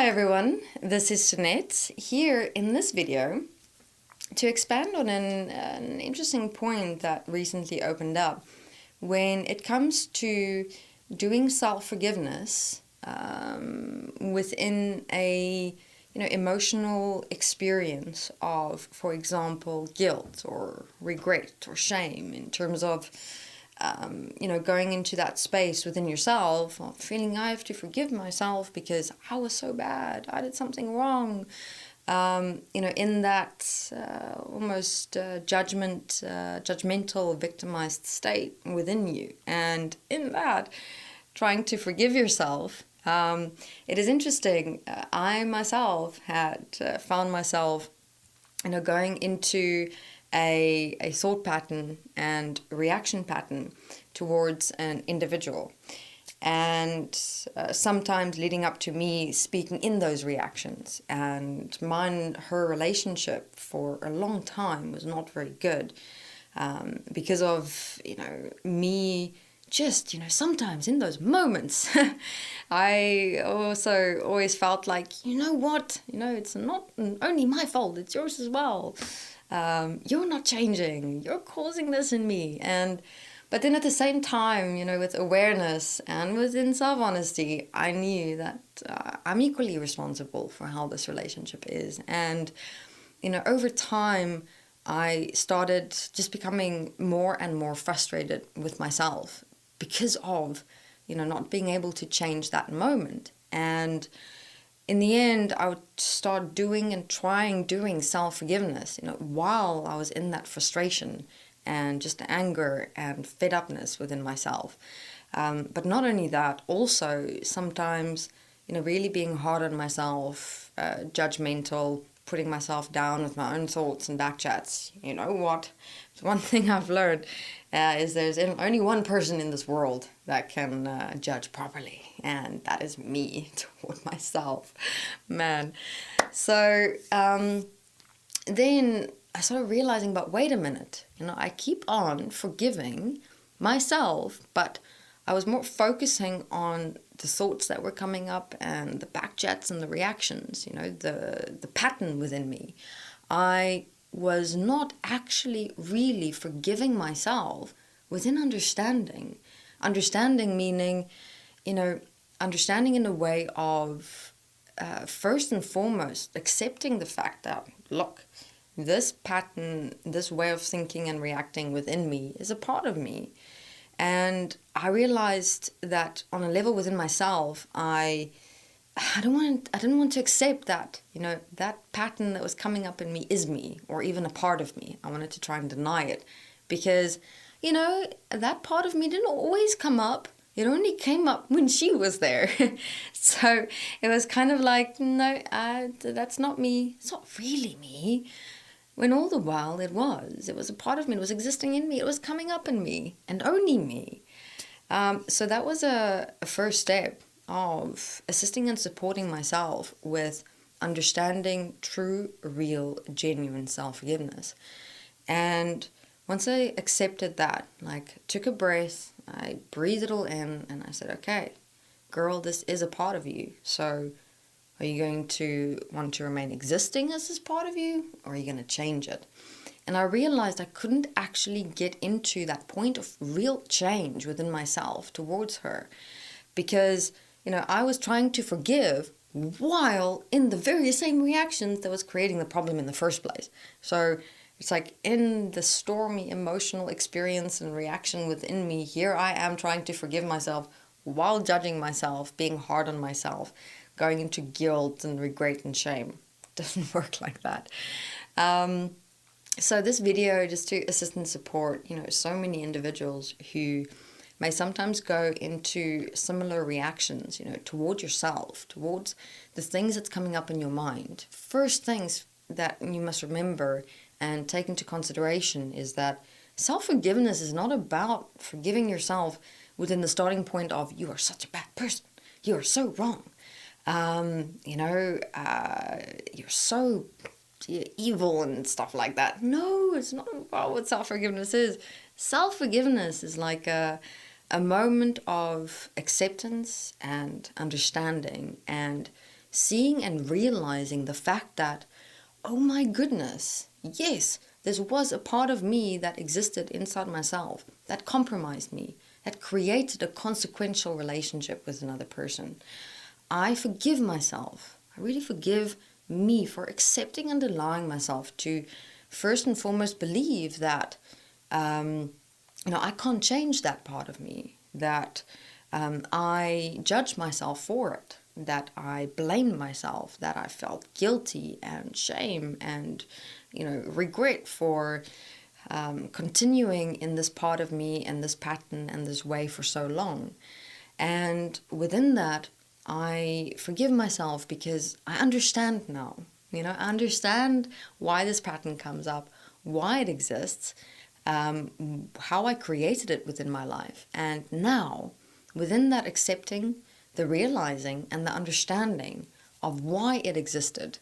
Hi everyone, this is Jeanette here in this video to expand on an interesting point that recently opened up when it comes to doing self-forgiveness within a emotional experience of, for example, guilt or regret or shame in terms of going into that space within yourself, or feeling I have to forgive myself because I was so bad, I did something wrong, in that almost judgmental, victimized state within you. And in that, trying to forgive yourself, it is interesting. I myself had found myself, going into a thought pattern and reaction pattern towards an individual, and sometimes leading up to me speaking in those reactions, and her relationship for a long time was not very good, because of me just sometimes in those moments I also always felt like, it's not only my fault, it's yours as well. You're not changing, you're causing this in me. But then at the same time, with awareness and within self-honesty, I knew that I'm equally responsible for how this relationship is. And over time I started just becoming more and more frustrated with myself because of not being able to change that moment. And in the end, I would start doing self-forgiveness, while I was in that frustration and just anger and fed-upness within myself. But not only that, also sometimes, really being hard on myself, judgmental, putting myself down with my own thoughts and backchats. You know what? One thing I've learned is there's only one person in this world that can judge properly, and that is me toward myself, man. So then I started realizing, but wait a minute, I keep on forgiving myself, but I was more focusing on the thoughts that were coming up and the backchats and the reactions, the pattern within me. I was not actually really forgiving myself within understanding. Understanding meaning, understanding in a way of, first and foremost, accepting the fact that, look, this pattern, this way of thinking and reacting within me is a part of me. And I realized that on a level within myself, I didn't want to accept that, that pattern that was coming up in me is me, or even a part of me. I wanted to try and deny it because, that part of me didn't always come up. It only came up when she was there. So it was kind of like, no, that's not me. It's not really me. When all the while it was a part of me. It was existing in me. It was coming up in me and only me. So that was a first step of assisting and supporting myself with understanding true, real, genuine self-forgiveness. And once I accepted that, took a breath, I breathed it all in, and I said, okay, girl, this is a part of you. So are you going to want to remain existing as this part of you, or are you going to change it? And I realized I couldn't actually get into that point of real change within myself towards her because, I was trying to forgive while in the very same reactions that was creating the problem in the first place. So it's like in the stormy emotional experience and reaction within me, here I am trying to forgive myself while judging myself, being hard on myself, going into guilt and regret and shame. It doesn't work like that. So this video, just to assist and support, so many individuals who may sometimes go into similar reactions, towards yourself, towards the things that's coming up in your mind. First things that you must remember and take into consideration is that self-forgiveness is not about forgiving yourself within the starting point of, you are such a bad person, you are so wrong, you're so evil and stuff like that. No, it's not about what self-forgiveness is. Self-forgiveness is like a moment of acceptance and understanding and seeing and realizing the fact that, oh my goodness, yes, there was a part of me that existed inside myself that compromised me, that created a consequential relationship with another person. I forgive myself. I really forgive me for accepting and allowing myself to first and foremost believe that I can't change that part of me, that I judge myself for it, that I blamed myself, that I felt guilty and shame and, regret for continuing in this part of me and this pattern and this way for so long. And within that, I forgive myself because I understand now. I understand why this pattern comes up, why it exists, how I created it within my life. And now, within that accepting, the realizing, and the understanding of why it existed,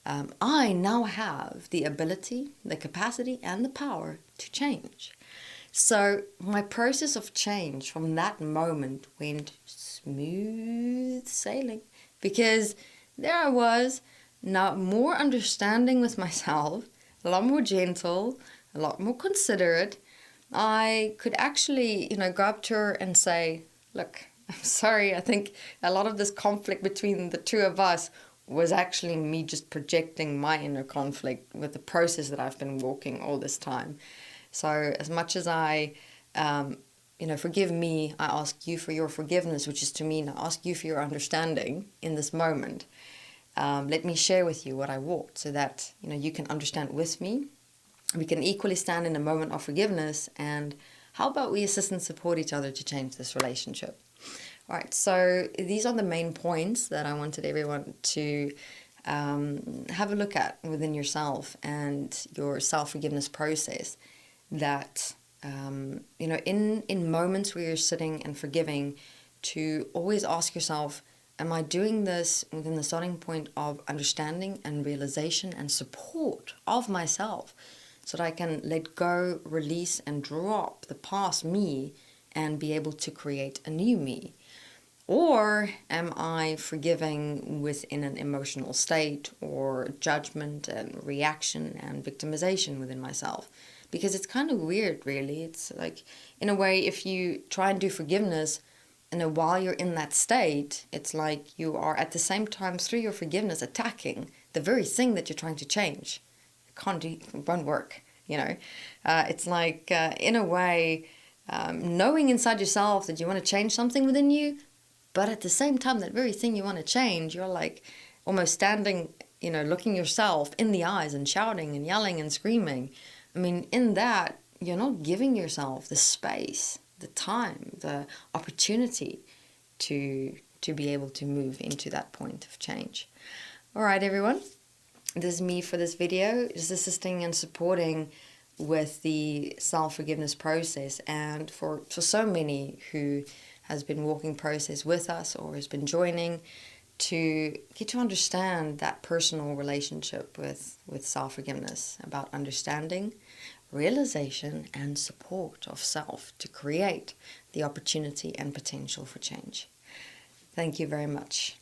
I now have the ability, the capacity, and the power to change. So my process of change from that moment went smooth sailing, because there I was, now more understanding with myself, a lot more gentle, a lot more considerate. I could actually, go up to her and say, look, I'm sorry, I think a lot of this conflict between the two of us was actually me just projecting my inner conflict with the process that I've been walking all this time. So as much as I, forgive me, I ask you for your forgiveness, which is to mean I ask you for your understanding in this moment. Let me share with you what I walked so that, you can understand with me. We can equally stand in a moment of forgiveness, and how about we assist and support each other to change this relationship? All right, so these are the main points that I wanted everyone to have a look at within yourself and your self-forgiveness process. That, in moments where you're sitting and forgiving, to always ask yourself, am I doing this within the starting point of understanding and realization and support of myself, so that I can let go, release, and drop the past me and be able to create a new me? Or am I forgiving within an emotional state or judgment and reaction and victimization within myself? Because it's kind of weird, really. It's like, in a way, if you try and do forgiveness, and while you're in that state, it's like you are at the same time, through your forgiveness, attacking the very thing that you're trying to change. It won't work, It's like, in a way, knowing inside yourself that you want to change something within you, but at the same time, that very thing you want to change, you're like almost standing, looking yourself in the eyes and shouting and yelling and screaming. I mean, in that, you're not giving yourself the space, the time, the opportunity to be able to move into that point of change. All right, everyone. This is me for this video, just assisting and supporting with the self-forgiveness process. And for so many who has been walking process with us or has been joining, to get to understand that personal relationship with self-forgiveness, about understanding, realization, and support of self to create the opportunity and potential for change. Thank you very much.